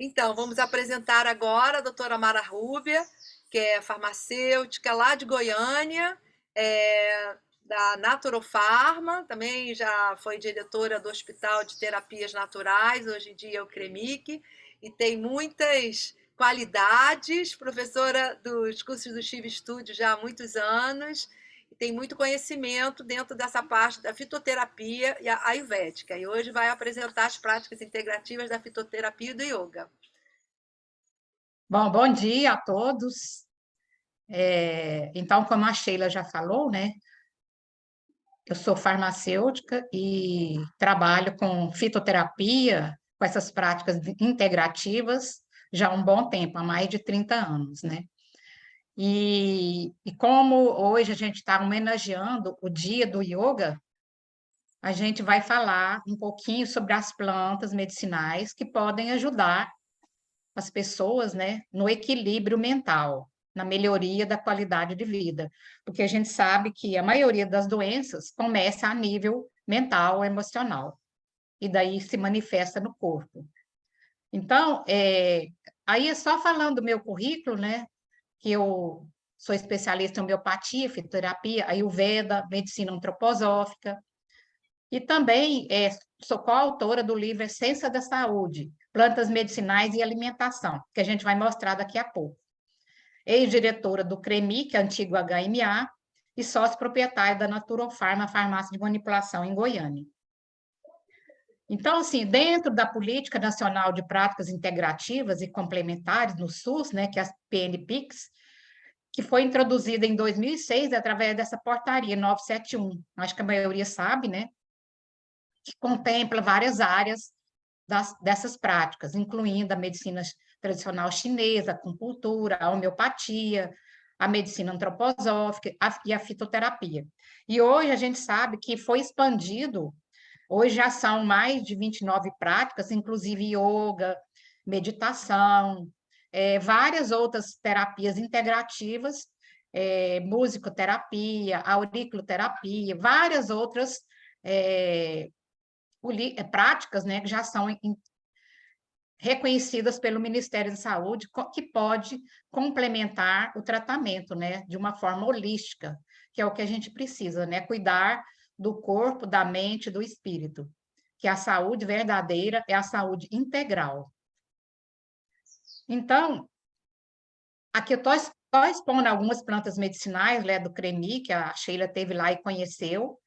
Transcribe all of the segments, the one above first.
Então, vamos apresentar agora a doutora Mara Rúbia, que é farmacêutica lá de Goiânia, da Naturofarma, também já foi diretora do Hospital de Terapias Naturais, hoje em dia é o CREMIC, e tem muitas qualidades, professora dos cursos do Chiv Studio já há muitos anos, e tem muito conhecimento dentro dessa parte da fitoterapia e a ayurvédica, e hoje vai apresentar as práticas integrativas da fitoterapia e do yoga. Bom dia a todos. Então, como a Sheila já falou, né? Eu sou farmacêutica e trabalho com fitoterapia, com essas práticas integrativas, já há um bom tempo, há mais de 30 anos, né? E como hoje a gente está homenageando o Dia do Yoga, a gente vai falar um pouquinho sobre as plantas medicinais que podem ajudar as pessoas, né, no equilíbrio mental, na melhoria da qualidade de vida, porque a gente sabe que a maioria das doenças começa a nível mental, emocional, e daí se manifesta no corpo. Então, aí é só falando do meu currículo, né, que eu sou especialista em homeopatia, fitoterapia, ayurveda, medicina antroposófica, e também sou coautora do livro Essência da Saúde, Plantas Medicinais e Alimentação, que a gente vai mostrar daqui a pouco. Ex-diretora do CREMIC, antigo HMA, e sócio proprietária da Naturofarma, farmácia de manipulação em Goiânia. Então, assim, dentro da Política Nacional de Práticas Integrativas e Complementares, no SUS, né, que é a PNPICS, que foi introduzida em 2006 através dessa portaria 971, acho que a maioria sabe, né, que contempla várias áreas dessas práticas, incluindo a medicina tradicional chinesa, a acupuntura, a homeopatia, a medicina antroposófica e a fitoterapia. E hoje a gente sabe que foi expandido, hoje já são mais de 29 práticas, inclusive yoga, meditação, várias outras terapias integrativas, musicoterapia, auriculoterapia, várias outras práticas, né, que já são reconhecidas pelo Ministério da Saúde, que pode complementar o tratamento, né, de uma forma holística, que é o que a gente precisa, né, cuidar do corpo, da mente, do espírito, que a saúde verdadeira é a saúde integral. Então, aqui eu estou expondo algumas plantas medicinais, né, do CREMI, que a Sheila teve lá e conheceu.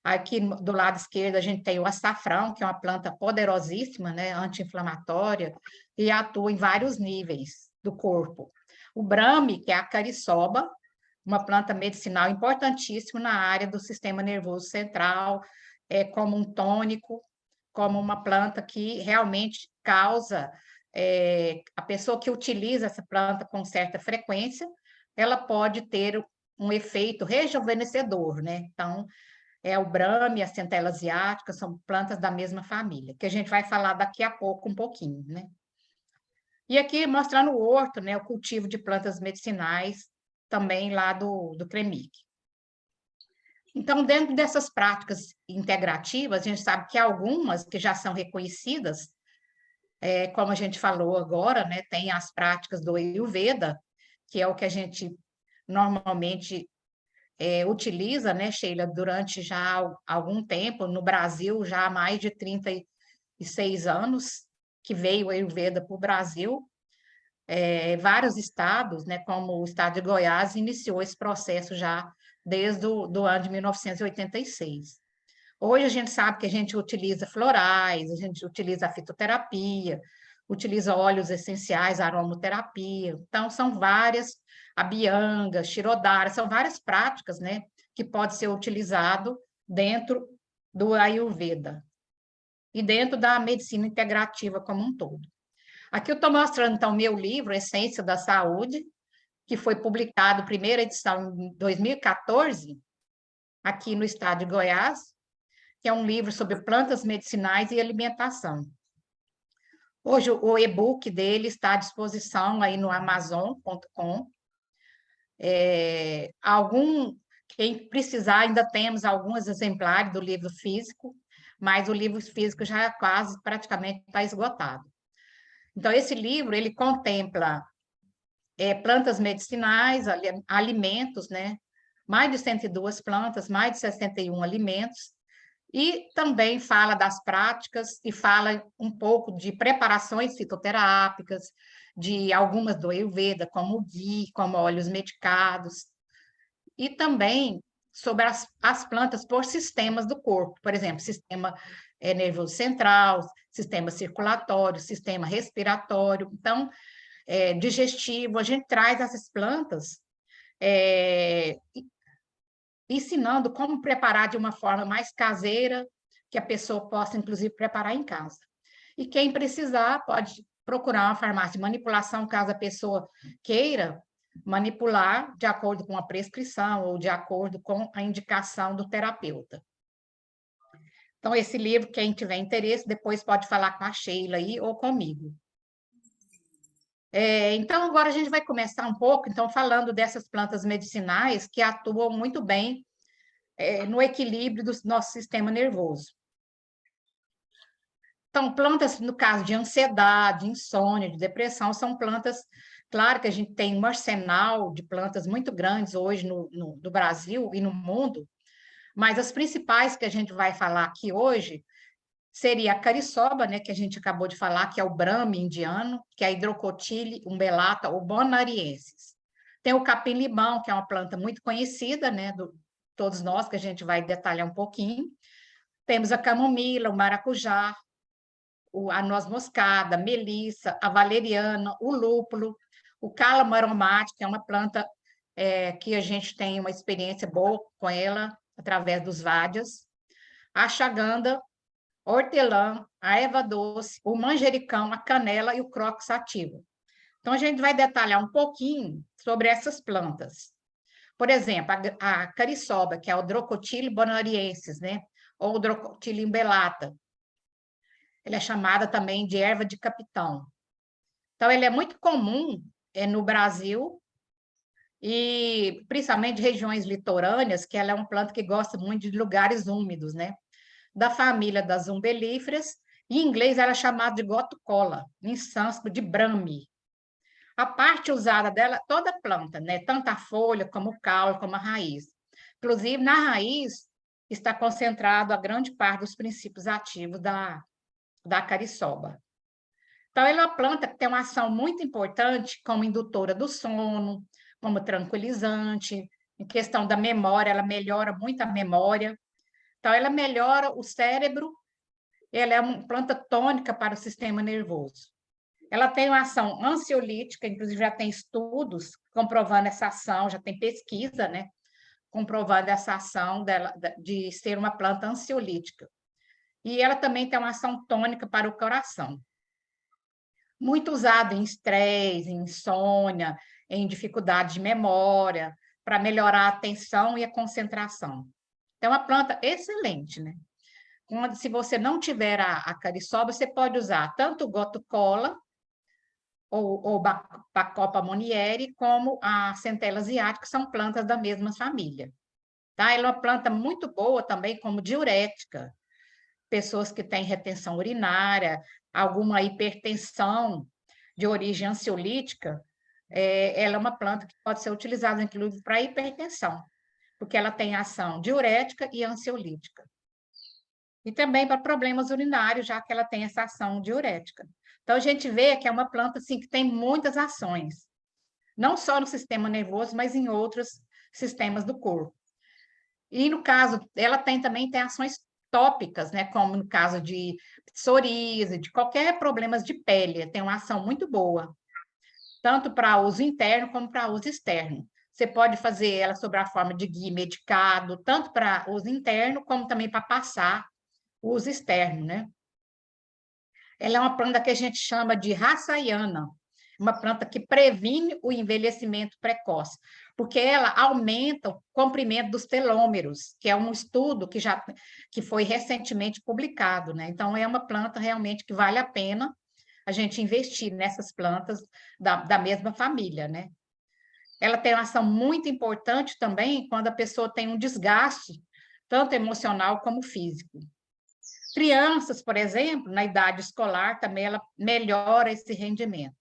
Aqui do lado esquerdo a gente tem o açafrão, que é uma planta poderosíssima, né, anti-inflamatória, e atua em vários níveis do corpo. O brame, que é a cariçoba, uma planta medicinal importantíssima na área do sistema nervoso central, como um tônico, como uma planta que realmente causa, a pessoa que utiliza essa planta com certa frequência, ela pode ter um efeito rejuvenescedor, né? Então, o brame, a centela asiática, são plantas da mesma família, que a gente vai falar daqui a pouco um pouquinho, né? E aqui mostrando o horto, né, o cultivo de plantas medicinais, também lá do CREMIC. Então, dentro dessas práticas integrativas, a gente sabe que algumas que já são reconhecidas, como a gente falou agora, né, tem as práticas do Ayurveda, que é o que a gente normalmente utiliza, né, Sheila, durante já algum tempo, no Brasil, já há mais de 36 anos que veio o Ayurveda para o Brasil. Vários estados, né, como o estado de Goiás, iniciou esse processo já desde o ano de 1986. Hoje a gente sabe que a gente utiliza florais, a gente utiliza a fitoterapia, utiliza óleos essenciais, aromaterapia. Então, são várias, a bianga, shirodara, são várias práticas, né, que pode ser utilizado dentro do Ayurveda e dentro da medicina integrativa como um todo. Aqui eu estou mostrando, então, meu livro, Essência da Saúde, que foi publicado, primeira edição em 2014, aqui no estado de Goiás, que é um livro sobre plantas medicinais e alimentação. Hoje, o e-book dele está à disposição aí no Amazon.com. Quem precisar, ainda temos alguns exemplares do livro físico, mas o livro físico já quase praticamente está esgotado. Então, esse livro, ele contempla plantas medicinais, alimentos, né? Mais de 102 plantas, mais de 61 alimentos, e também fala das práticas e fala um pouco de preparações fitoterápicas, de algumas do Ayurveda, como o ghee, como óleos medicados, e também sobre as plantas por sistemas do corpo, por exemplo, sistema nervoso central, sistema circulatório, sistema respiratório. Então, digestivo, a gente traz essas plantas é, ensinando como preparar de uma forma mais caseira, que a pessoa possa, inclusive, preparar em casa. E quem precisar pode procurar uma farmácia de manipulação, caso a pessoa queira manipular de acordo com a prescrição ou de acordo com a indicação do terapeuta. Então, esse livro, quem tiver interesse, depois pode falar com a Sheila aí ou comigo. Então, agora a gente vai começar um pouco, então, falando dessas plantas medicinais que atuam muito bem no equilíbrio do nosso sistema nervoso. Então, plantas, no caso de ansiedade, insônia, de depressão, são plantas, claro que a gente tem um arsenal de plantas muito grandes hoje no Brasil e no mundo, mas as principais que a gente vai falar aqui hoje seria a cariçoba, né, que a gente acabou de falar, que é o brahmi indiano, que é a hidrocotile umbellata ou bonariensis. Tem o capim-limão, que é uma planta muito conhecida, né, todos nós, que a gente vai detalhar um pouquinho. Temos a camomila, o maracujá, a noz moscada, a melissa, a valeriana, o lúpulo, o cálamo aromático, que é uma planta que a gente tem uma experiência boa com ela, através dos vádias, a ashwagandha, hortelã, a erva doce, o manjericão, a canela e o crocus sativa. Então, a gente vai detalhar um pouquinho sobre essas plantas. Por exemplo, a cariçoba, que é o Drocotile bonariensis, né? Ou Drocotile umbellata. Ela é chamada também de erva de capitão. Então, ele é muito comum no Brasil, e principalmente regiões litorâneas, que ela é uma planta que gosta muito de lugares úmidos, né? Da família das umbelíferas, em inglês ela é chamada de gotucola, em sânscrito de brahmi. A parte usada dela, toda a planta, né? Tanto a folha, como o caule, como a raiz. Inclusive, na raiz está concentrado a grande parte dos princípios ativos da cariçoba. Então, ela é uma planta que tem uma ação muito importante como indutora do sono, como tranquilizante, em questão da memória, ela melhora muito a memória. Então, ela melhora o cérebro, ela é uma planta tônica para o sistema nervoso. Ela tem uma ação ansiolítica, inclusive já tem estudos comprovando essa ação, já tem pesquisa, né, comprovando essa ação dela, de ser uma planta ansiolítica. E ela também tem uma ação tônica para o coração. Muito usada em estresse, em insônia, em dificuldade de memória, para melhorar a atenção e a concentração. Então, é uma planta excelente, né? Se você não tiver a cariçoba, você pode usar tanto o gotucola, ou Bacopa monieri, como a centela asiática, que são plantas da mesma família. Tá? Ela é uma planta muito boa também como diurética. Pessoas que têm retenção urinária, alguma hipertensão de origem ansiolítica, ela é uma planta que pode ser utilizada, inclusive, para hipertensão, porque ela tem ação diurética e ansiolítica. E também para problemas urinários, já que ela tem essa ação diurética. Então, a gente vê que é uma planta assim, que tem muitas ações, não só no sistema nervoso, mas em outros sistemas do corpo. E, no caso, ela também tem ações tópicas, né? Como no caso de psoríase, de qualquer problemas de pele, tem uma ação muito boa, tanto para uso interno como para uso externo. Você pode fazer ela sob a forma de ghee medicado, tanto para uso interno, como também para passar o uso externo, né? Ela é uma planta que a gente chama de raçaiana, uma planta que previne o envelhecimento precoce, porque ela aumenta o comprimento dos telômeros, que é um estudo que foi recentemente publicado, né? Então, é uma planta realmente que vale a pena a gente investir nessas plantas da mesma família, né? Ela tem uma ação muito importante também quando a pessoa tem um desgaste, tanto emocional como físico. Crianças, por exemplo, na idade escolar, também ela melhora esse rendimento.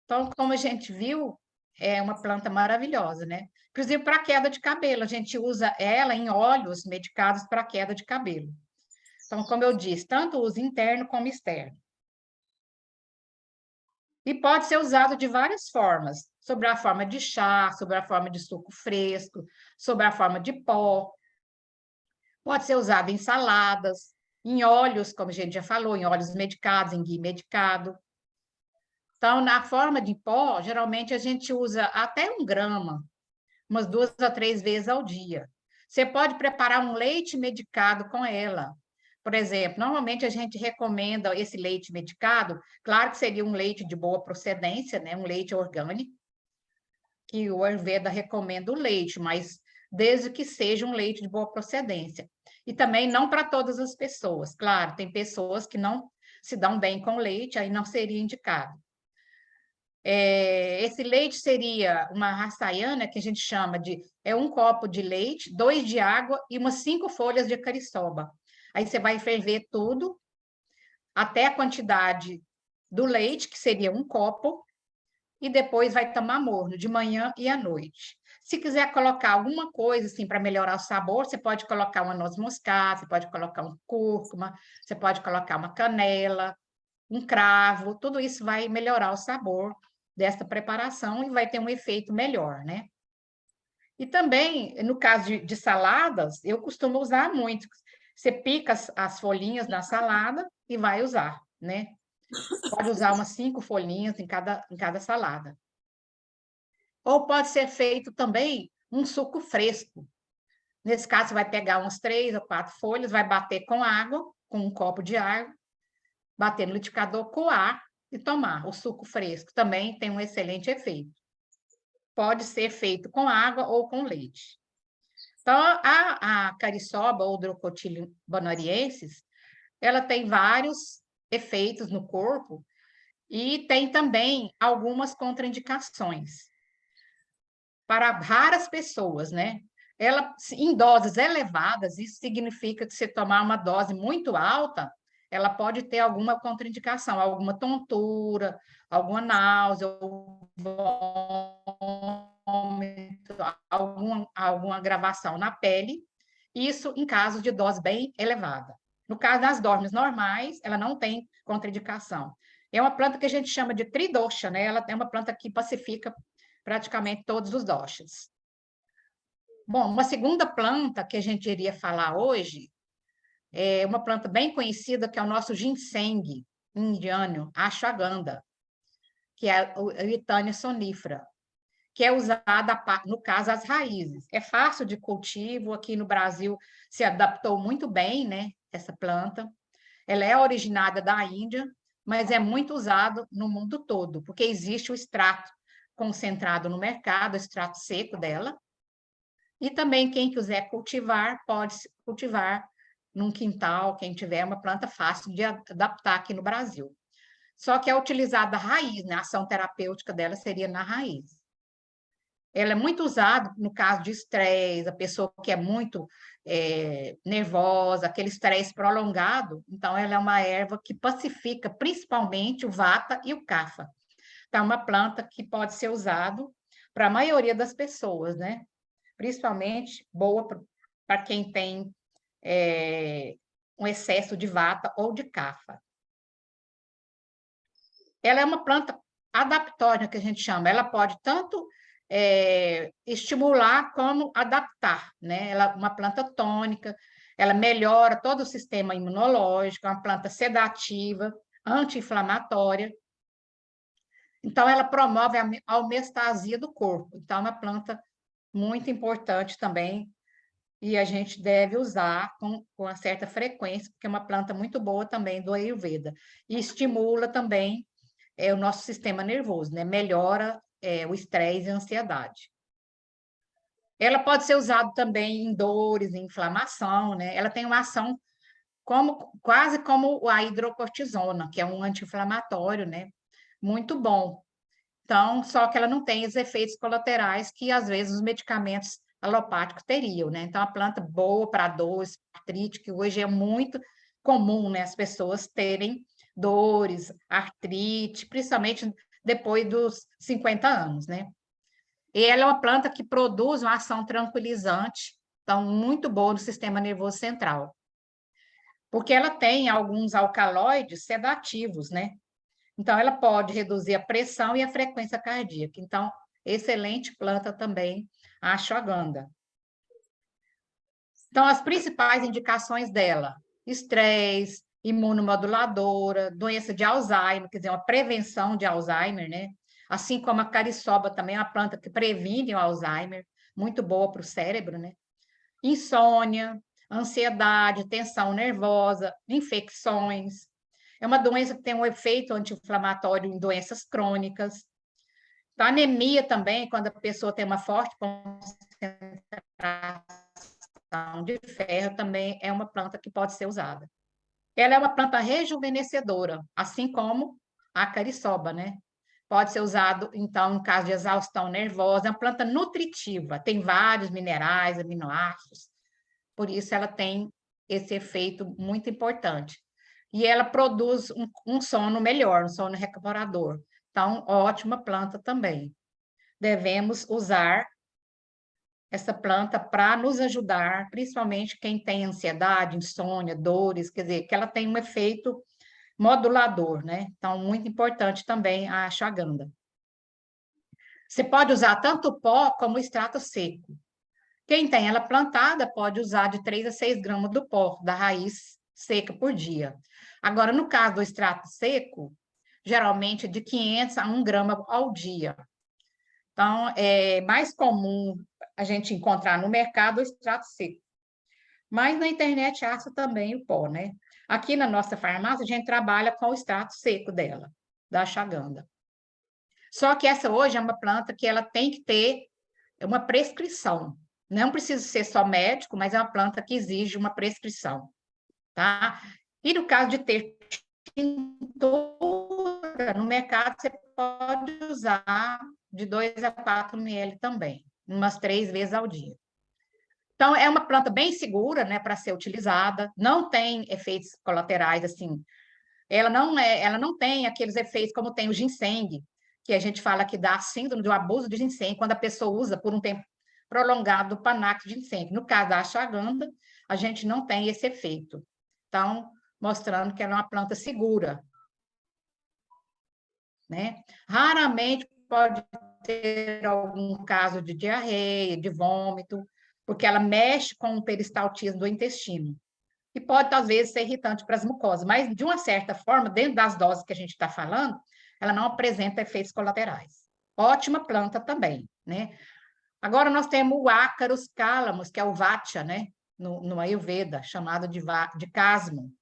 Então, como a gente viu, é uma planta maravilhosa, né? Inclusive para queda de cabelo, a gente usa ela em óleos medicados para queda de cabelo. Então, como eu disse, tanto uso interno como externo. E pode ser usado de várias formas, sobre a forma de chá, sobre a forma de suco fresco, sobre a forma de pó. Pode ser usado em saladas, em óleos, como a gente já falou, em óleos medicados, em ghee medicado. Então, na forma de pó, geralmente a gente usa até 1 grama, umas 2 a 3 vezes ao dia. Você pode preparar um leite medicado com ela. Por exemplo, normalmente a gente recomenda esse leite medicado, claro que seria um leite de boa procedência, né? Um leite orgânico, que o Ayurveda recomenda o leite, mas desde que seja um leite de boa procedência. E também não para todas as pessoas. Claro, tem pessoas que não se dão bem com leite, aí não seria indicado. Esse leite seria uma raçaiana, que a gente chama de 1 copo de leite, 2 de água e umas 5 folhas de cariçoba. Aí você vai ferver tudo até a quantidade do leite, que seria 1 copo, e depois vai tomar morno, de manhã e à noite. Se quiser colocar alguma coisa assim para melhorar o sabor, você pode colocar uma noz moscada, você pode colocar um cúrcuma, você pode colocar uma canela, um cravo, tudo isso vai melhorar o sabor dessa preparação e vai ter um efeito melhor, né? E também, no caso de saladas, eu costumo usar muito. Você pica as folhinhas na salada e vai usar, né? Pode usar umas 5 folhinhas em cada salada. Ou pode ser feito também um suco fresco. Nesse caso, você vai pegar umas 3 ou 4 folhas, vai bater com água, com 1 copo de água, bater no liquidificador, coar e tomar. O suco fresco também tem um excelente efeito. Pode ser feito com água ou com leite. Então, a cariçoba ou Drocophyllum bonariensis, ela tem vários efeitos no corpo e tem também algumas contraindicações para raras pessoas, né? Ela, em doses elevadas, isso significa que se tomar uma dose muito alta, ela pode ter alguma contraindicação, alguma tontura, alguma náusea, vômito, alguma agravação na pele, isso em caso de dose bem elevada. No caso das dormes normais, ela não tem contraindicação. É uma planta que a gente chama de tridosha, né? Ela é uma planta que pacifica praticamente todos os doshas. Bom, uma segunda planta que a gente iria falar hoje é uma planta bem conhecida, que é o nosso ginseng indiano, ashwagandha, que é o Withania sonifera, que é usada, no caso, as raízes. É fácil de cultivo, aqui no Brasil se adaptou muito bem, né, essa planta. Ela é originária da Índia, mas é muito usado no mundo todo, porque existe o extrato concentrado no mercado, o extrato seco dela, e também quem quiser cultivar, pode cultivar num quintal, quem tiver uma planta fácil de adaptar aqui no Brasil. Só que é utilizada a raiz, né? A ação terapêutica dela seria na raiz. Ela é muito usada no caso de estresse, a pessoa que é muito nervosa, aquele estresse prolongado. Então, ela é uma erva que pacifica principalmente o vata e o kapha. Então, é uma planta que pode ser usado para a maioria das pessoas, né? Principalmente boa para quem tem um excesso de vata ou de kapha. Ela é uma planta adaptória, que a gente chama. Ela pode tanto estimular como adaptar, né? Ela é uma planta tônica, ela melhora todo o sistema imunológico, é uma planta sedativa, anti-inflamatória. Então, ela promove a homeostasia do corpo. Então, é uma planta muito importante também e a gente deve usar com uma certa frequência, porque é uma planta muito boa também do Ayurveda. E estimula também o nosso sistema nervoso, né? Melhora o estresse e a ansiedade. Ela pode ser usada também em dores, em inflamação, né? Ela tem uma ação quase como a hidrocortisona, que é um anti-inflamatório, né? Muito bom. Então, só que ela não tem os efeitos colaterais que, às vezes, os medicamentos alopáticos teriam, né? Então, a planta boa para dor, artrite, que hoje é muito comum, né, as pessoas terem dores, artrite, principalmente depois dos 50 anos, né? E ela é uma planta que produz uma ação tranquilizante, então, muito boa no sistema nervoso central, porque ela tem alguns alcaloides sedativos, né? Então, ela pode reduzir a pressão e a frequência cardíaca. Então, excelente planta também, a ashwagandha. Então, as principais indicações dela: estresse, imunomoduladora, doença de Alzheimer, quer dizer, uma prevenção de Alzheimer, né? Assim como a cariçoba também é uma planta que previne o Alzheimer, muito boa para o cérebro, né? Insônia, ansiedade, tensão nervosa, infecções. É uma doença que tem um efeito anti-inflamatório em doenças crônicas. Então, anemia também, quando a pessoa tem uma forte concentração de ferro, também é uma planta que pode ser usada. Ela é uma planta rejuvenescedora, assim como a cariçoba, né? Pode ser usado, então, em caso de exaustão nervosa. É uma planta nutritiva, tem vários minerais, aminoácidos, por isso ela tem esse efeito muito importante. E ela produz um sono melhor, um sono reparador. Então, ótima planta também. Devemos usar essa planta para nos ajudar, principalmente quem tem ansiedade, insônia, dores, quer dizer, que ela tem um efeito modulador, né? Então, muito importante também a ashwagandha. Você pode usar tanto o pó como o extrato seco. Quem tem ela plantada pode usar de 3 a 6 gramas do pó da raiz seca por dia. Agora, no caso do extrato seco, geralmente de 500 a 1 grama ao dia. Então, é mais comum a gente encontrar no mercado o extrato seco. Mas na internet acha também o pó, né? Aqui na nossa farmácia, a gente trabalha com o extrato seco dela, da ashwagandha. Só que essa hoje é uma planta que ela tem que ter uma prescrição. Não precisa ser só médico, mas é uma planta que exige uma prescrição, tá? E no caso de ter tintura, no mercado você pode usar de 2 a 4 ml também, umas 3 vezes ao dia. Então, é uma planta bem segura, né, para ser utilizada, não tem efeitos colaterais, assim, ela não tem aqueles efeitos como tem o ginseng, que a gente fala que dá síndrome do abuso de ginseng, quando a pessoa usa por um tempo prolongado do panax de ginseng. No caso da ashwagandha, a gente não tem esse efeito. Então, mostrando que ela é uma planta segura, né? Raramente pode ter algum caso de diarreia, de vômito, porque ela mexe com o peristaltismo do intestino. E pode, às vezes, ser irritante para as mucosas, mas, de uma certa forma, dentro das doses que a gente está falando, ela não apresenta efeitos colaterais. Ótima planta também, né? Agora, nós temos o Acarus calamus, que é o Vatcha, né? No Ayurveda, chamado de casmo.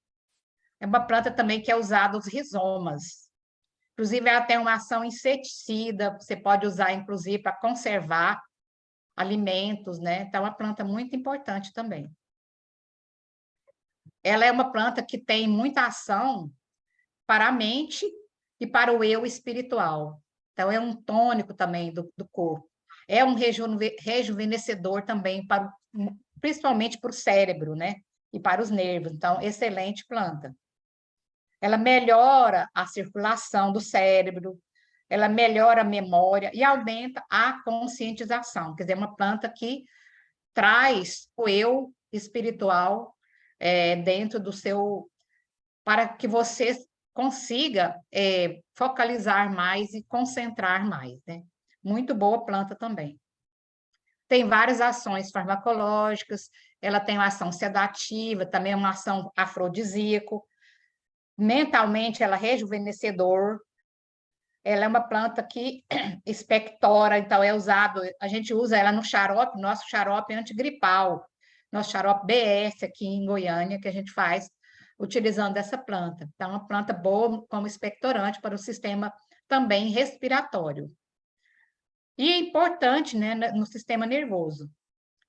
É uma planta também que é usada os rizomas. Inclusive, ela tem uma ação inseticida, você pode usar, inclusive, para conservar alimentos, né? Então, é uma planta muito importante também. Ela é uma planta que tem muita ação para a mente e para o eu espiritual. Então, é um tônico também do corpo. É um rejuvenescedor também, principalmente para o cérebro, né? E para os nervos. Então, excelente planta. Ela melhora a circulação do cérebro, ela melhora a memória e aumenta a conscientização. Quer dizer, é uma planta que traz o eu espiritual dentro do seu, para que você consiga focalizar mais e concentrar mais, né? Muito boa planta também. Tem várias ações farmacológicas, ela tem uma ação sedativa, também uma ação afrodisíaco, mentalmente ela é rejuvenescedor, ela é uma planta que expectora, então é usado, a gente usa ela no xarope, nosso xarope antigripal, nosso xarope BS aqui em Goiânia, que a gente faz utilizando essa planta. Então, é uma planta boa como expectorante para o sistema também respiratório. E é importante, né, no sistema nervoso.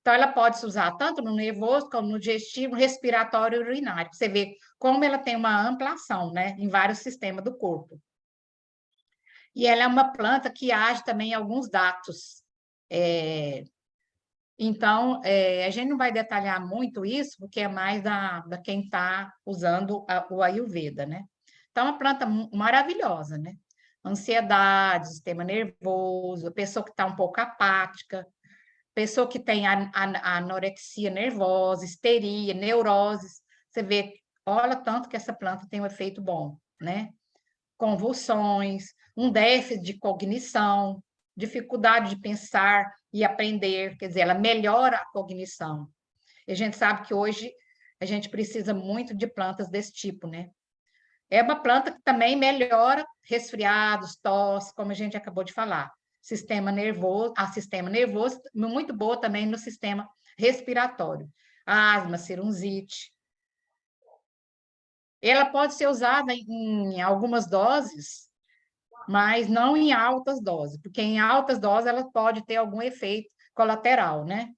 Então, ela pode se usar tanto no nervoso, como no digestivo, respiratório e urinário. Você vê como ela tem uma ampla ação, né, em vários sistemas do corpo. E ela é uma planta que age também em alguns datos Então, a gente não vai detalhar muito isso, porque é mais da quem está usando o Ayurveda, né? Então, é uma planta maravilhosa, né? Ansiedade, sistema nervoso, pessoa que está um pouco apática, pessoa que tem a anorexia nervosa, histeria, neuroses. Você vê, olha tanto que essa planta tem um efeito bom, né? Convulsões, um déficit de cognição, dificuldade de pensar e aprender, quer dizer, ela melhora a cognição. E a gente sabe que hoje a gente precisa muito de plantas desse tipo, né? É uma planta que também melhora resfriados, tosse, como a gente acabou de falar. Sistema nervoso, muito boa também no sistema respiratório. Asma, sinusite. Ela pode ser usada em algumas doses, mas não em altas doses, porque em altas doses ela pode ter algum efeito colateral, né?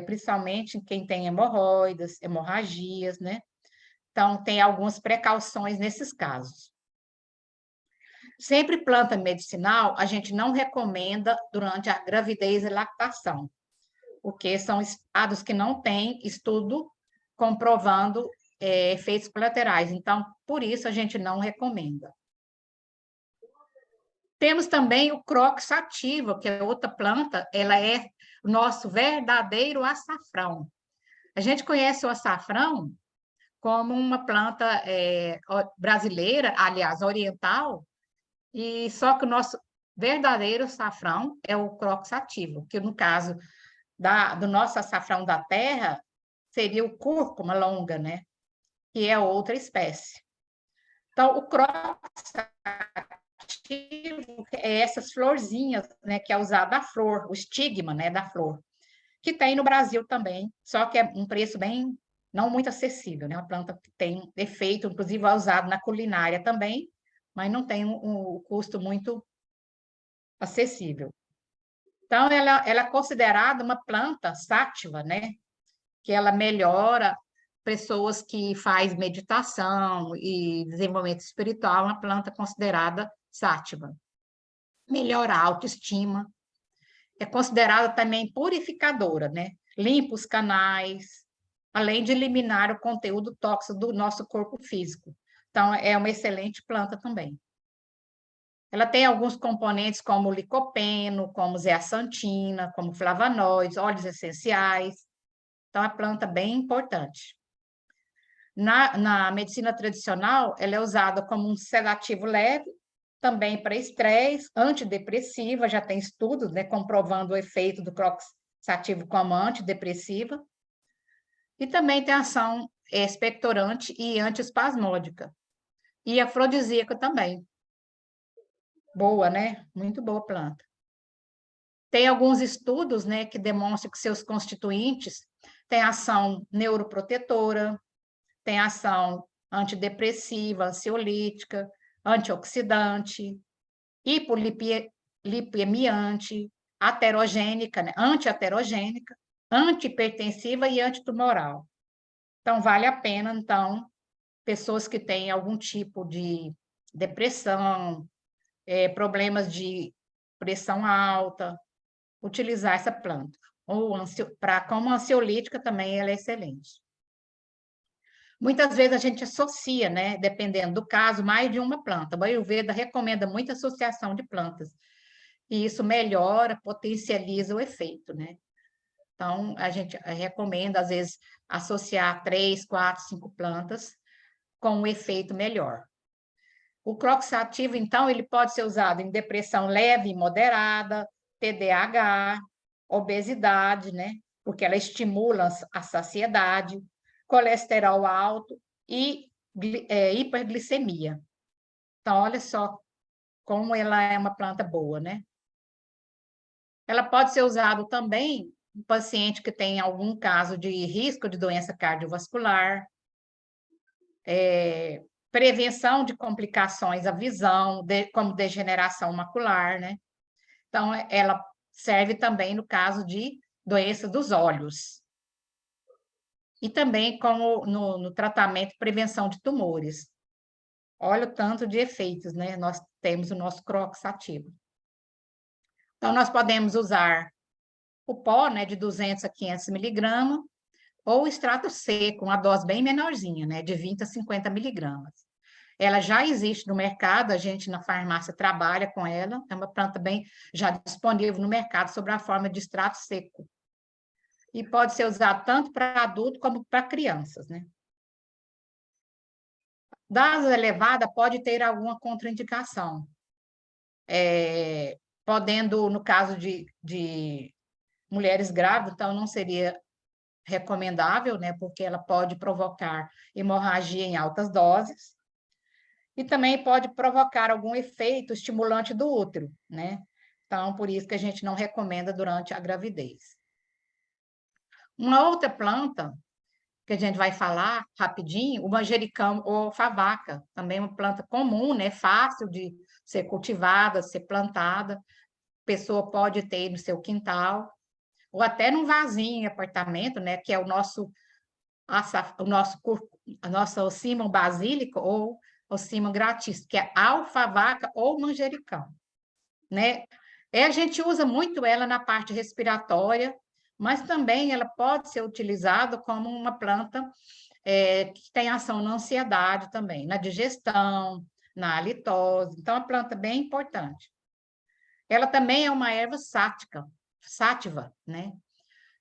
Principalmente em quem tem hemorroidas, hemorragias, né? Então, tem algumas precauções nesses casos. Sempre planta medicinal, a gente não recomenda durante a gravidez e lactação, porque são estados que não têm estudo comprovando efeitos colaterais. Então, por isso, a gente não recomenda. Temos também o croc sativa, que é outra planta, ela é o nosso verdadeiro açafrão. A gente conhece o açafrão como uma planta brasileira, aliás, oriental, e só que o nosso verdadeiro açafrão é o croc sativa, que no caso do nosso açafrão da terra seria o cúrcuma longa, né? Que é outra espécie. Então, o croc é essas florzinhas, né, que é usada a flor, o estigma, né, da flor, que tem no Brasil também, só que é um preço bem não muito acessível, né? Uma planta que tem efeito, inclusive é usado na culinária também, mas não tem um custo muito acessível. Então, ela é considerada uma planta sátiva, né? Que ela melhora pessoas que faz meditação e desenvolvimento espiritual, uma planta considerada sátiva. Melhora a autoestima, é considerada também purificadora, né? Limpa os canais, além de eliminar o conteúdo tóxico do nosso corpo físico. Então, é uma excelente planta também. Ela tem alguns componentes como licopeno, como zeaxantina, como flavonoides, óleos essenciais. Então, é uma planta bem importante. Na medicina tradicional, ela é usada como um sedativo leve, também para estresse, antidepressiva, já tem estudos, né, comprovando o efeito do croxativo como antidepressiva, e também tem ação expectorante e antiespasmódica, e afrodisíaca também. Boa, né? Muito boa planta. Tem alguns estudos, né, que demonstram que seus constituintes têm ação neuroprotetora, tem ação antidepressiva, ansiolítica, antioxidante, hipolipemiante, aterogênica, né? Antiaterogênica, antihipertensiva e antitumoral. Então, vale a pena, então, pessoas que têm algum tipo de depressão, problemas de pressão alta, utilizar essa planta. Ou como ansiolítica também ela é excelente. Muitas vezes a gente associa, né, dependendo do caso, mais de uma planta. O Ayurveda recomenda muita associação de plantas, e isso melhora, potencializa o efeito, né? Então, a gente recomenda, às vezes, associar 3, 4, 5 plantas com um efeito melhor. O croxativo, então, ele pode ser usado em depressão leve e moderada, TDAH, obesidade, né? Porque ela estimula a saciedade, colesterol alto e hiperglicemia. Então, olha só como ela é uma planta boa, né? Ela pode ser usada também em paciente que tem algum caso de risco de doença cardiovascular, prevenção de complicações à visão, como degeneração macular, né? Então, ela serve também no caso de doença dos olhos. E também como no tratamento e prevenção de tumores. Olha o tanto de efeitos, né? Nós temos o nosso crox ativo. Então, nós podemos usar o pó, né, de 200 a 500 miligramas, ou o extrato seco, uma dose bem menorzinha, né, de 20 a 50 miligramas. Ela já existe no mercado, a gente na farmácia trabalha com ela, é uma planta bem já disponível no mercado sob a forma de extrato seco. E pode ser usado tanto para adulto como para crianças, né? Dose elevada pode ter alguma contraindicação, podendo, no caso de mulheres grávidas, então não seria recomendável, né? Porque ela pode provocar hemorragia em altas doses, e também pode provocar algum efeito estimulante do útero, né? Então, por isso que a gente não recomenda durante a gravidez. Uma outra planta que a gente vai falar rapidinho, o manjericão ou favaca, também uma planta comum, né? Fácil de ser cultivada, ser plantada, a pessoa pode ter no seu quintal, ou até num vasinho em apartamento, né? Que é o nosso, a nossa Ocimum basílico ou Ocimum gratis, que é alfavaca ou manjericão, né? A gente usa muito ela na parte respiratória, mas também ela pode ser utilizada como uma planta que tem ação na ansiedade também, na digestão, na halitose. Então, é uma planta bem importante. Ela também é uma erva sátiva, né?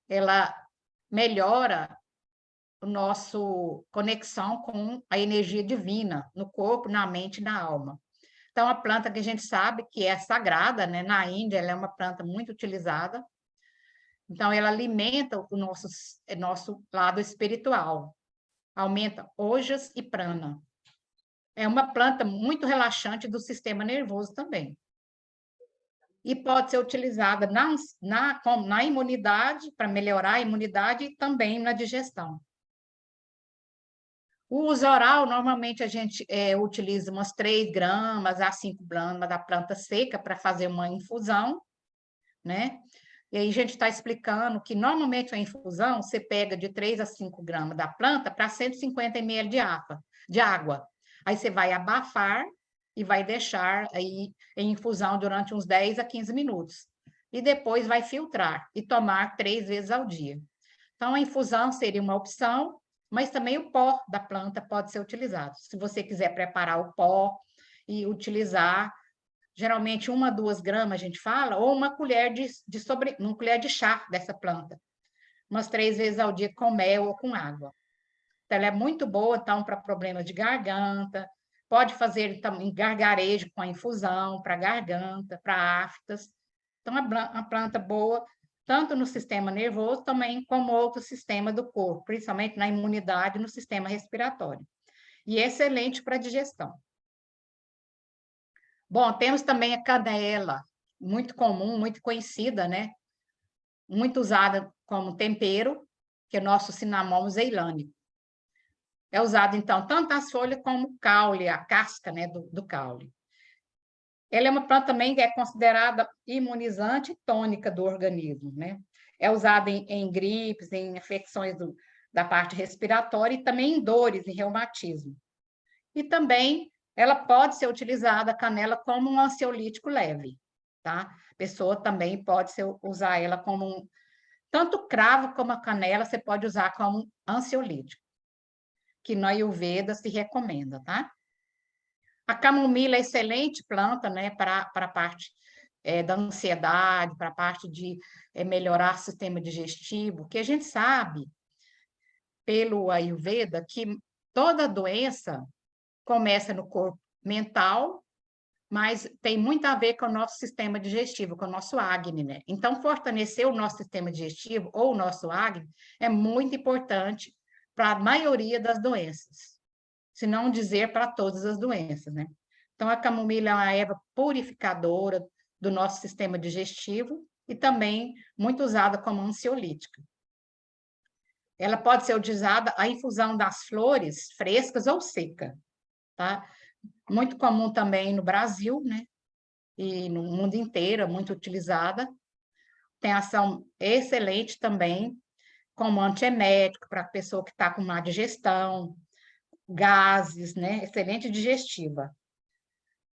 Ela melhora o nosso conexão com a energia divina no corpo, na mente e na alma. Então, a planta que a gente sabe que é sagrada, né? Na Índia, ela é uma planta muito utilizada. Então, ela alimenta o nosso lado espiritual, aumenta ojas e prana. É uma planta muito relaxante do sistema nervoso também. E pode ser utilizada na imunidade, para melhorar a imunidade e também na digestão. O uso oral, normalmente a gente utiliza umas 3 gramas a 5 gramas da planta seca para fazer uma infusão, né? E aí a gente está explicando que normalmente a infusão você pega de 3 a 5 gramas da planta para 150 ml de água. Aí você vai abafar e vai deixar aí em infusão durante uns 10 a 15 minutos. E depois vai filtrar e tomar 3 vezes ao dia. Então, a infusão seria uma opção, mas também o pó da planta pode ser utilizado. Se você quiser preparar o pó e utilizar, geralmente 1 a 2 gramas, a gente fala, ou uma colher uma colher de chá dessa planta, umas 3 vezes ao dia com mel ou com água. Então, ela é muito boa, então, para problemas de garganta, pode fazer também gargarejo com a infusão, para garganta, para aftas. Então, é uma planta boa, tanto no sistema nervoso também, como outro sistema do corpo, principalmente na imunidade e no sistema respiratório. E é excelente para a digestão. Bom, temos também a canela, muito comum, muito conhecida, né? Muito usada como tempero, que é o nosso cinnamomum ceilânico. É usado, então, tanto as folhas como o caule, a casca, né, do caule. Ela é uma planta também que é considerada imunizante e tônica do organismo, né? É usada em gripes, em infecções da parte respiratória e também em dores, em reumatismo. E também ela pode ser utilizada, a canela, como um ansiolítico leve, tá? A pessoa também pode usar ela como tanto o cravo como a canela, você pode usar como ansiolítico, que no Ayurveda se recomenda, tá? A camomila é excelente planta, né, para a parte da ansiedade, para a parte de melhorar o sistema digestivo, que a gente sabe, pelo Ayurveda, que toda doença começa no corpo mental, mas tem muito a ver com o nosso sistema digestivo, com o nosso Agni, né? Então, fortalecer o nosso sistema digestivo ou o nosso Agni é muito importante para a maioria das doenças, se não dizer para todas as doenças, né? Então, a camomila é uma erva purificadora do nosso sistema digestivo e também muito usada como ansiolítica. Ela pode ser utilizada a infusão das flores frescas ou seca, tá? Muito comum também no Brasil, né? E no mundo inteiro, muito utilizada. Tem ação excelente também como antiemético para a pessoa que está com má digestão, gases, né? Excelente digestiva.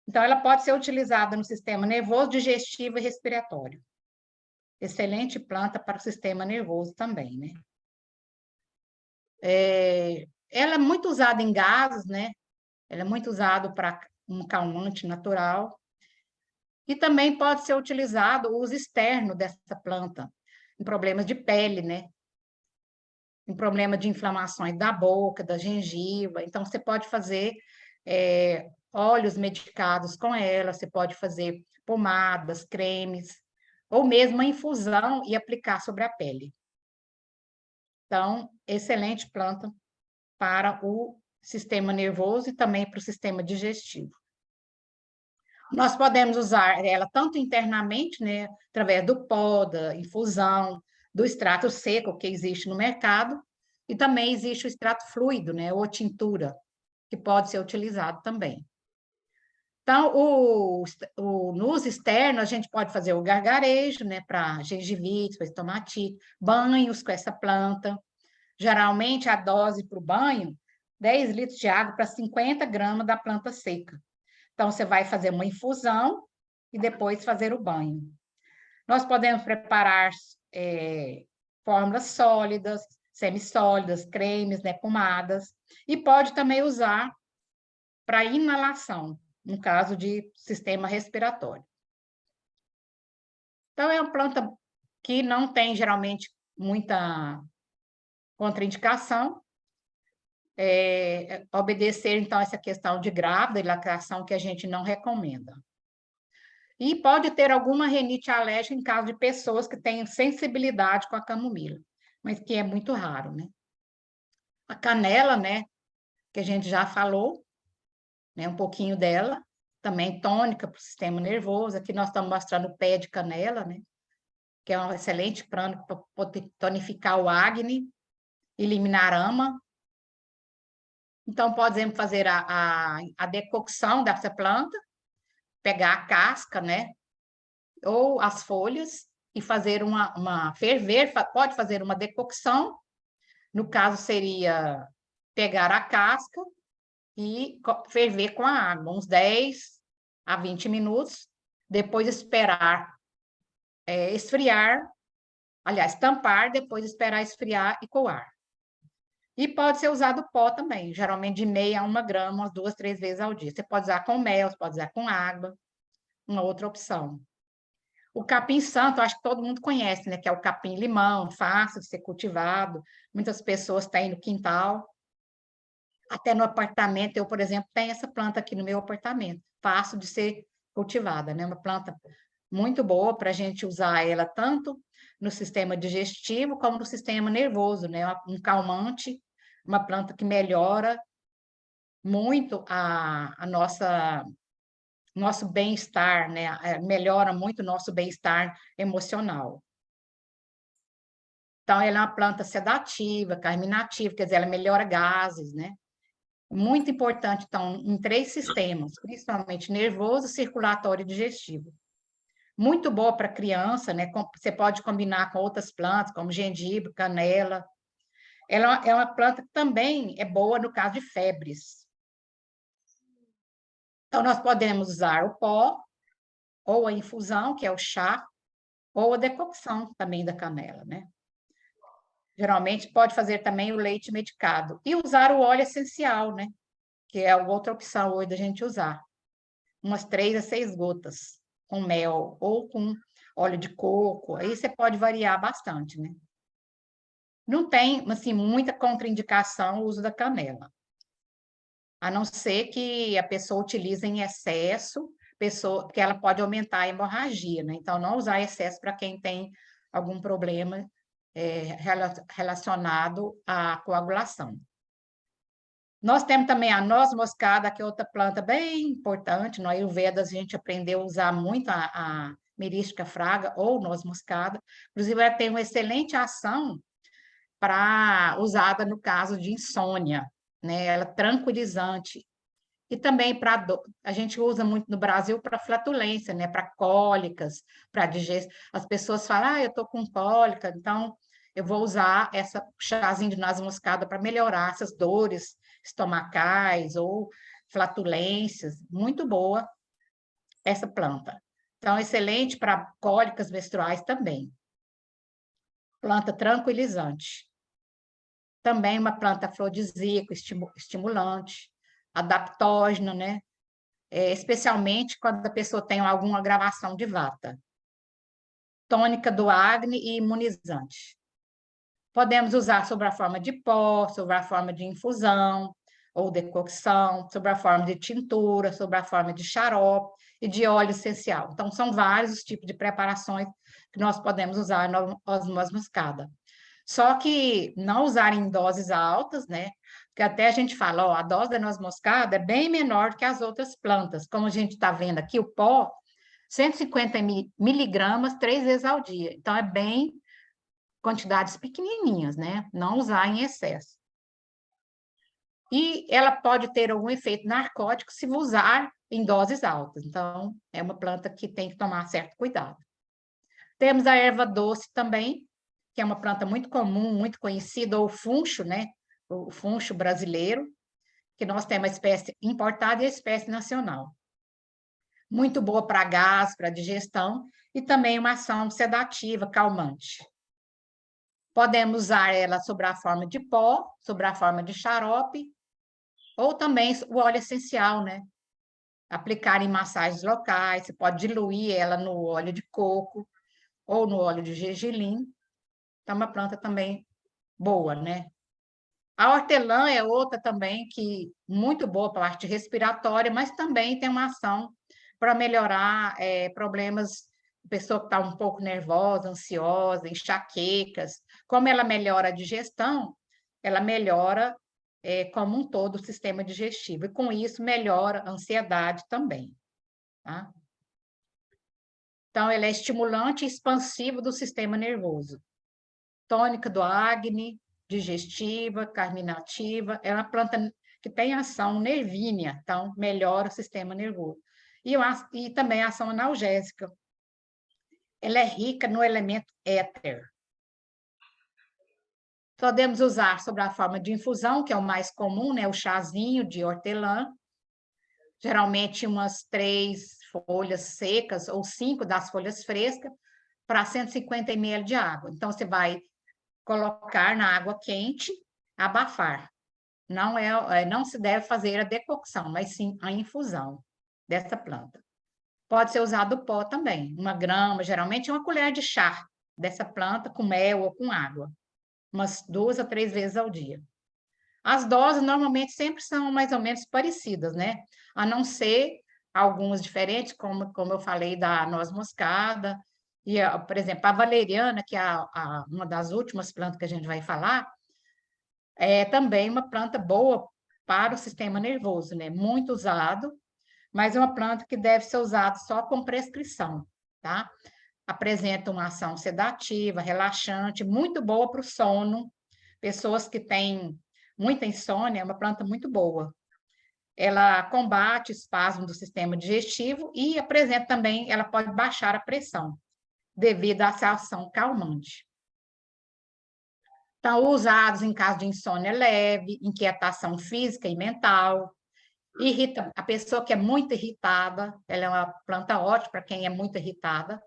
Então, ela pode ser utilizada no sistema nervoso, digestivo e respiratório. excelente planta para o sistema nervoso também, né? Ela é muito usada em gases, né? Ela é muito usada para um calmante natural. E também pode ser utilizado o uso externo dessa planta, em problemas de pele, né? Em problema de inflamações da boca, da gengiva. Então, você pode fazer óleos medicados com ela, você pode fazer pomadas, cremes, ou mesmo a infusão e aplicar sobre a pele. Então, excelente planta para o sistema nervoso e também para o sistema digestivo. Nós podemos usar ela tanto internamente, né, através do pó, da infusão, do extrato seco que existe no mercado, e também existe o extrato fluido, né, ou tintura, que pode ser utilizado também. Então, no uso externo, a gente pode fazer o gargarejo, né, para gengivite, para estomatite, banhos com essa planta. Geralmente, a dose para o banho, 10 litros de água para 50 gramas da planta seca. Então, você vai fazer uma infusão e depois fazer o banho. Nós podemos preparar fórmulas sólidas, semissólidas, cremes, né, pomadas, e pode também usar para inalação, no caso de sistema respiratório. Então, é uma planta que não tem, geralmente, muita contraindicação, obedecer, então, essa questão de grávida e lactação que a gente não recomenda. E pode ter alguma rinite alérgica em caso de pessoas que têm sensibilidade com a camomila, mas que é muito raro, né? A canela, né, que a gente já falou, né, um pouquinho dela, também tônica para o sistema nervoso. Aqui nós estamos mostrando o pé de canela, né, que é um excelente plano para tonificar o acne, eliminar ama. Então, podemos fazer a decocção dessa planta, pegar a casca, né, ou as folhas e fazer ferver, pode fazer uma decocção, no caso seria pegar a casca e ferver com a água, uns 10 a 20 minutos, depois esperar esfriar, aliás, tampar, depois esperar esfriar e coar. E pode ser usado pó também, geralmente de meia a 1 grama, umas 2, 3 vezes ao dia. Você pode usar com mel, você pode usar com água, uma outra opção. O capim-santo, acho que todo mundo conhece, né? Que é o capim-limão, fácil de ser cultivado. Muitas pessoas têm no quintal. Até no apartamento, eu, por exemplo, tenho essa planta aqui no meu apartamento. Fácil de ser cultivada, né? Uma planta muito boa para a gente usar ela tanto no sistema digestivo como no sistema nervoso, né? Um calmante, uma planta que melhora muito a nosso bem-estar, né? Melhora muito o nosso bem-estar emocional. Então, ela é uma planta sedativa, carminativa, quer dizer, ela melhora gases, né? Muito importante, então, em 3 sistemas, principalmente nervoso, circulatório e digestivo. Muito boa para criança, né? Você pode combinar com outras plantas, como gengibre, canela. Ela é uma planta que também é boa no caso de febres. Então, nós podemos usar o pó, ou a infusão, que é o chá, ou a decocção também da canela, né? Geralmente pode fazer também o leite medicado. E usar o óleo essencial, né? Que é outra opção hoje da gente usar. Umas 3 a 6 gotas com mel ou com óleo de coco. Aí você pode variar bastante, né? Não tem, assim, muita contraindicação o uso da canela. A não ser que a pessoa utilize em excesso, porque ela pode aumentar a hemorragia, né? Então, não usar excesso para quem tem algum problema relacionado à coagulação. Nós temos também a noz moscada, que é outra planta bem importante. No Ayurveda, a gente aprendeu a usar muito a merística fraga ou noz moscada. Inclusive, ela tem uma excelente ação usada no caso de insônia, né? Ela é tranquilizante. E também a gente usa muito no Brasil para flatulência, né? Para cólicas, para digestão. As pessoas falam, eu estou com cólica, então eu vou usar essa chazinho de noz moscada para melhorar essas dores estomacais ou flatulências. Muito boa essa planta. Então, excelente para cólicas menstruais também. planta tranquilizante. Também uma planta afrodisíaca, estimulante, adaptógena, né? Especialmente quando a pessoa tem alguma agravação de vata. Tônica do acne e imunizante. Podemos usar sob a forma de pó, sob a forma de infusão ou decocção, sob a forma de tintura, sob a forma de xarope e de óleo essencial. Então, são vários os tipos de preparações que nós podemos usar na noz moscada. Só que não usar em doses altas, né? Porque até a gente fala, ó, a dose da noz moscada é bem menor que as outras plantas. Como a gente está vendo aqui, o pó, 150 miligramas 3 vezes ao dia. Então, é bem quantidades pequenininhas, né? Não usar em excesso. E ela pode ter algum efeito narcótico se usar em doses altas. Então, é uma planta que tem que tomar certo cuidado. Temos a erva doce também, que é uma planta muito comum, muito conhecida, o funcho, né? O funcho brasileiro, que nós temos a espécie importada e a espécie nacional. Muito boa para gás, para digestão, e também uma ação sedativa, calmante. Podemos usar ela sobre a forma de pó, sobre a forma de xarope, ou também o óleo essencial, né? Aplicar em massagens locais, você pode diluir ela no óleo de coco ou no óleo de gergelim. Então, é uma planta também boa, né? A hortelã é outra também que muito boa para a parte respiratória, mas também tem uma ação para melhorar problemas, pessoa que está um pouco nervosa, ansiosa, enxaquecas. Como ela melhora a digestão, ela melhora como um todo o sistema digestivo, e com isso melhora a ansiedade também. Tá? Então, ela é estimulante e expansivo do sistema nervoso. Tônica do acne, digestiva, carminativa, é uma planta que tem ação nervínea, então melhora o sistema nervoso. E também a ação analgésica. Ela é rica no elemento éter. Podemos usar sobre a forma de infusão, que é o mais comum, né? O chazinho de hortelã, geralmente umas 3 folhas secas ou 5 das folhas frescas para 150 ml de água. Então, você vai colocar na água quente, abafar. Não se deve fazer a decocção, mas sim a infusão dessa planta. Pode ser usado o pó também, 1 grama, geralmente 1 colher de chá dessa planta com mel ou com água, umas 2 a 3 vezes ao dia. As doses normalmente sempre são mais ou menos parecidas, né? A não ser algumas diferentes, como eu falei da noz moscada, e, por exemplo, a valeriana, que é uma das últimas plantas que a gente vai falar, é também uma planta boa para o sistema nervoso, né? Muito usado, mas é uma planta que deve ser usada só com prescrição, tá? Apresenta uma ação sedativa, relaxante, muito boa para o sono. Pessoas que têm muita insônia, é uma planta muito boa. Ela combate espasmo do sistema digestivo e apresenta também, ela pode baixar a pressão, devido à sua ação calmante. Estão usados em caso de insônia leve, inquietação física e mental, irrita a pessoa que é muito irritada, ela é uma planta ótima para quem é muito irritada,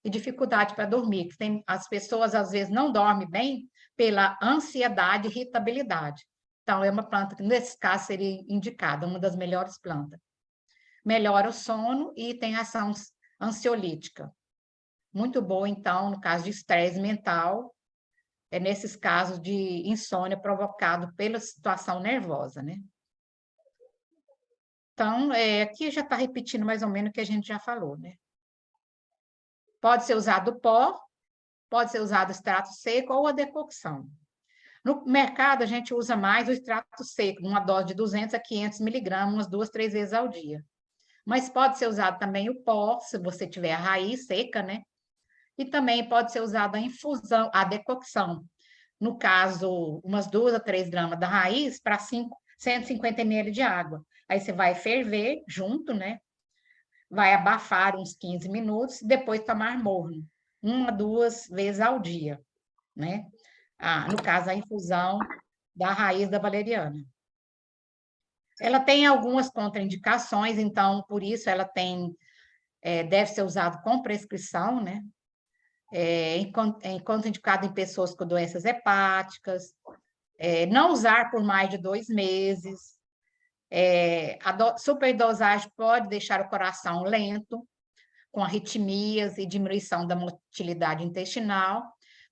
e dificuldade para dormir, que as pessoas às vezes não dormem bem pela ansiedade e irritabilidade. Então, é uma planta que, nesse caso, seria indicada, uma das melhores plantas. Melhora o sono e tem ação ansiolítica. Muito boa, então, no caso de estresse mental, nesses casos de insônia provocado pela situação nervosa, né? Então, aqui já está repetindo mais ou menos o que a gente já falou, né? Pode ser usado pó, pode ser usado extrato seco ou a decocção. No mercado, a gente usa mais o extrato seco, numa dose de 200 a 500 miligramas, umas 2, 3 vezes ao dia. Mas pode ser usado também o pó, se você tiver a raiz seca, né? E também pode ser usado a infusão, a decocção. No caso, umas 2 a 3 gramas da raiz para 150 ml de água. Aí você vai ferver junto, né? Vai abafar uns 15 minutos, depois tomar morno, 1 a 2 vezes ao dia, né? No caso, a infusão da raiz da valeriana. Ela tem algumas contraindicações, então, por isso, ela deve ser usado com prescrição, né? enquanto indicado em pessoas com doenças hepáticas, não usar por mais de 2 meses. A superdosagem pode deixar o coração lento, com arritmias e diminuição da motilidade intestinal.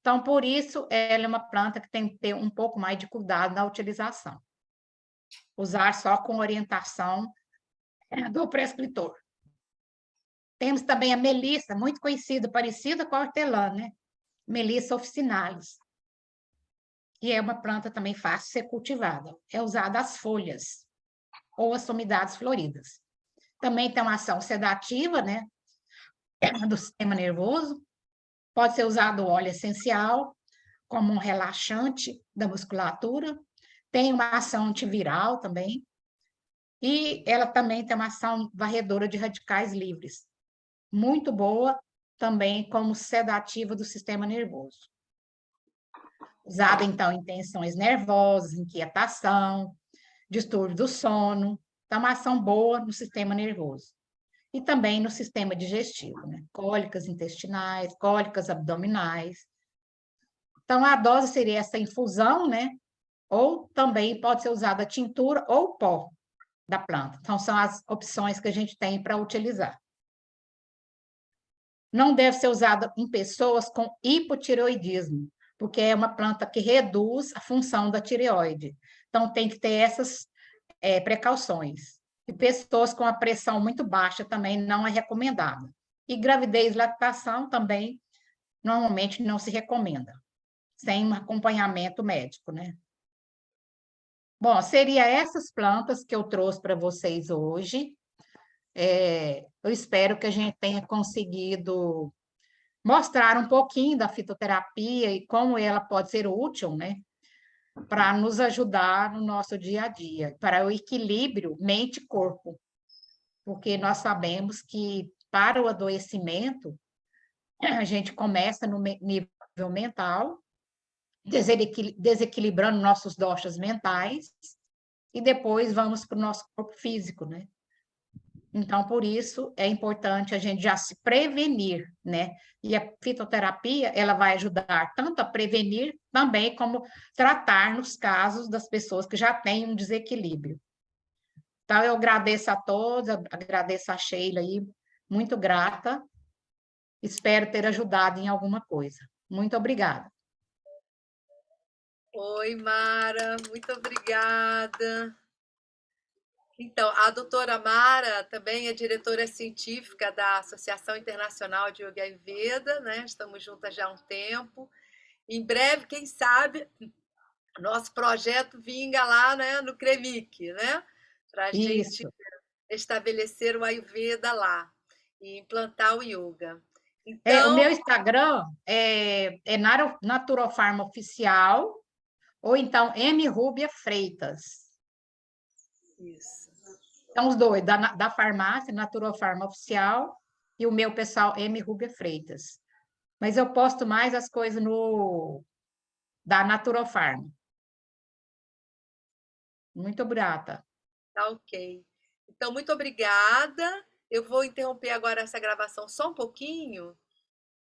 Então, por isso, ela é uma planta que tem que ter um pouco mais de cuidado na utilização. Usar só com orientação do prescritor. Temos também a melissa, muito conhecida, parecida com a hortelã, né? Melissa officinalis, que é uma planta também fácil de ser cultivada. É usada as folhas ou as sumidades floridas. Também tem uma ação sedativa, né? Do sistema nervoso. Pode ser usado óleo essencial como um relaxante da musculatura. Tem uma ação antiviral também. E ela também tem uma ação varredora de radicais livres. Muito boa também como sedativa do sistema nervoso. Usada, então, em tensões nervosas, inquietação, distúrbio do sono. Então, uma ação boa no sistema nervoso. E também no sistema digestivo, né? Cólicas intestinais, cólicas abdominais. Então, a dose seria essa infusão, né? Ou também pode ser usada a tintura ou pó da planta. Então, são as opções que a gente tem para utilizar. Não deve ser usada em pessoas com hipotireoidismo, porque é uma planta que reduz a função da tireoide. Então, tem que ter essas precauções. E pessoas com a pressão muito baixa também não é recomendada. E gravidez e lactação também, normalmente, não se recomenda, sem um acompanhamento médico, né? Bom, seria essas plantas que eu trouxe para vocês hoje. Eu espero que a gente tenha conseguido mostrar um pouquinho da fitoterapia e como ela pode ser útil, né, para nos ajudar no nosso dia a dia, para o equilíbrio mente-corpo, porque nós sabemos que para o adoecimento, a gente começa no nível mental, desequilibrando nossos doshas mentais, e depois vamos para o nosso corpo físico, né? Então, por isso, é importante a gente já se prevenir, né? E a fitoterapia, ela vai ajudar tanto a prevenir, também como tratar nos casos das pessoas que já têm um desequilíbrio. Então, eu agradeço a todos, agradeço a Sheila aí, muito grata. Espero ter ajudado em alguma coisa. Muito obrigada. Oi, Mara, muito obrigada. Então, a doutora Mara também é diretora científica da Associação Internacional de Yoga Ayurveda, né? Estamos juntas já há um tempo. Em breve, quem sabe, nosso projeto vinga lá, né, no CREMIC, né? Para a gente Isso. estabelecer o Ayurveda lá e implantar o Yoga. O meu Então, Instagram é Naturofarma Oficial, ou então M. Rúbia Freitas. isso. São os dois, da farmácia, Naturofarma Oficial, e o meu pessoal, M. Rúbia Freitas. Mas eu posto mais as coisas da Naturofarma. Muito grata. Tá ok. Então, muito obrigada. Eu vou interromper agora essa gravação só um pouquinho